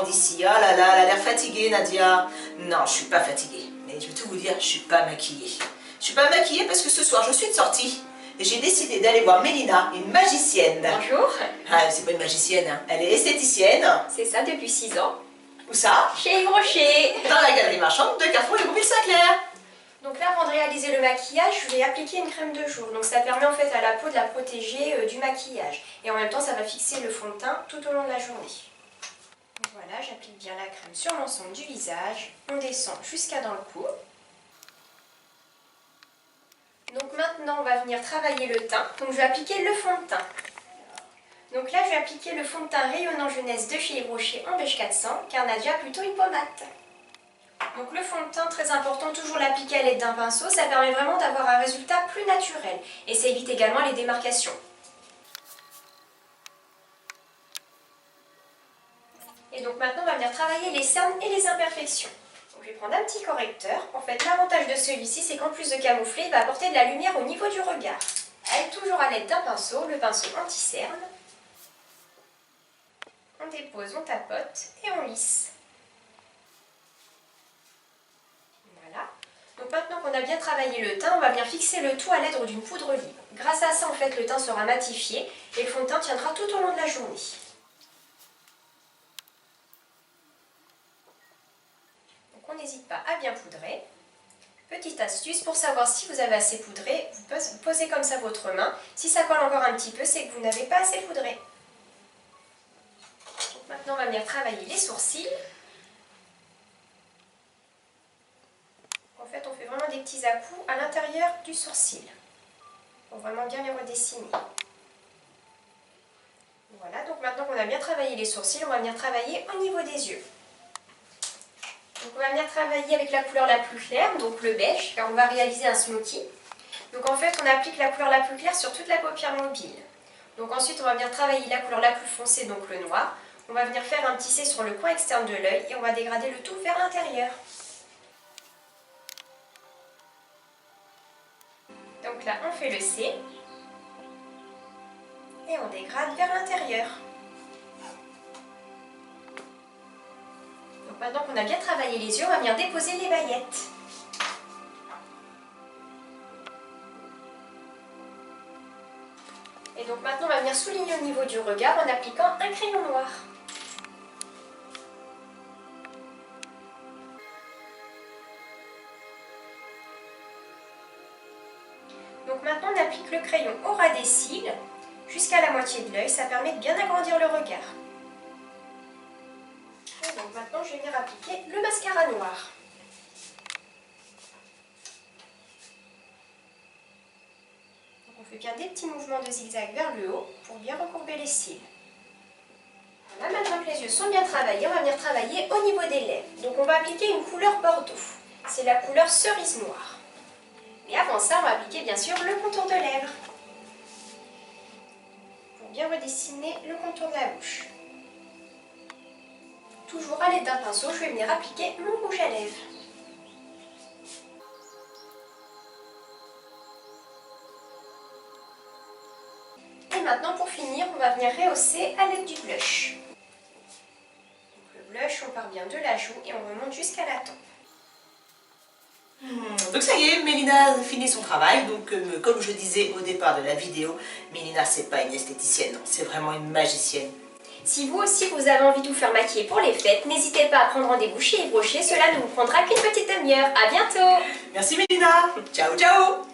grande ici. Ah là là, elle a l'air fatiguée, Nadia. Non, je suis pas fatiguée. Mais je vais tout vous dire, je suis pas maquillée. Je suis pas maquillée parce que ce soir, je suis de sortie. Et j'ai décidé d'aller voir Mélina, une magicienne. Bonjour. Ah, c'est pas une magicienne, hein. Elle est esthéticienne. C'est ça depuis 6 ans. Où ça? Chez Yves Rocher. Dans la galerie marchande de Carrefour et Bourville-Saint-Clair. Donc là, avant de réaliser le maquillage, je vais appliquer une crème de jour. Donc ça permet en fait à la peau de la protéger du maquillage. Et en même temps, ça va fixer le fond de teint tout au long de la journée. Donc voilà, j'applique bien la crème sur l'ensemble du visage. On descend jusqu'à dans le cou. Donc maintenant, on va venir travailler le teint. Donc je vais appliquer le fond de teint. Donc là, je vais appliquer le fond de teint rayonnant jeunesse de chez Yves Rocher en beige 400, car Nadia a plutôt une peau mate. Donc le fond de teint, très important, toujours l'appliquer à l'aide d'un pinceau, ça permet vraiment d'avoir un résultat plus naturel. Et ça évite également les démarcations. Et donc maintenant, on va venir travailler les cernes et les imperfections. Donc je vais prendre un petit correcteur. En fait, l'avantage de celui-ci, c'est qu'en plus de camoufler, il va apporter de la lumière au niveau du regard. Toujours à l'aide d'un pinceau, le pinceau anti-cerne. On dépose, on tapote et on lisse. Voilà. Donc maintenant qu'on a bien travaillé le teint, on va venir fixer le tout à l'aide d'une poudre libre. Grâce à ça, en fait, le teint sera matifié et le fond de teint tiendra tout au long de la journée. Donc on n'hésite pas à bien poudrer. Petite astuce, pour savoir si vous avez assez poudré, vous posez comme ça votre main. Si ça colle encore un petit peu, c'est que vous n'avez pas assez poudré. Donc maintenant, on va venir travailler les sourcils. En fait, on fait vraiment des petits à-coups à l'intérieur du sourcil, pour vraiment bien les redessiner. Voilà, donc maintenant qu'on a bien travaillé les sourcils, on va venir travailler au niveau des yeux. Donc on va venir travailler avec la couleur la plus claire, donc le beige, car on va réaliser un smoky. Donc en fait, on applique la couleur la plus claire sur toute la paupière mobile. Donc ensuite, on va venir travailler la couleur la plus foncée, donc le noir. On va venir faire un petit C sur le coin externe de l'œil et on va dégrader le tout vers l'intérieur. Donc là, on fait le C et on dégrade vers l'intérieur. Donc maintenant qu'on a bien travaillé les yeux, on va venir déposer les paillettes. Et donc maintenant, on va venir souligner au niveau du regard en appliquant un crayon noir. Donc maintenant, on applique le crayon au ras des cils jusqu'à la moitié de l'œil. Ça permet de bien agrandir le regard. Et donc maintenant, je vais venir appliquer le mascara noir. Donc on fait bien des petits mouvements de zigzag vers le haut pour bien recourber les cils. Voilà, maintenant que les yeux sont bien travaillés, on va venir travailler au niveau des lèvres. Donc on va appliquer une couleur bordeaux. C'est la couleur cerise noire. Et avant ça, on va appliquer bien sûr le contour de lèvres. Pour bien redessiner le contour de la bouche. Toujours à l'aide d'un pinceau, je vais venir appliquer mon rouge à lèvres. Et maintenant, pour finir, on va venir rehausser à l'aide du blush. Donc, le blush, on part bien de la joue et on remonte jusqu'à la tempe. Donc ça y est, Mélina a fini son travail. Donc comme je disais au départ de la vidéo, Mélina c'est pas une esthéticienne, c'est vraiment une magicienne. Si vous aussi vous avez envie de vous faire maquiller pour les fêtes, n'hésitez pas à prendre rendez-vous chez Yves Rocher, cela ne vous prendra qu'une petite demi-heure. À bientôt. Merci Mélina, ciao ciao.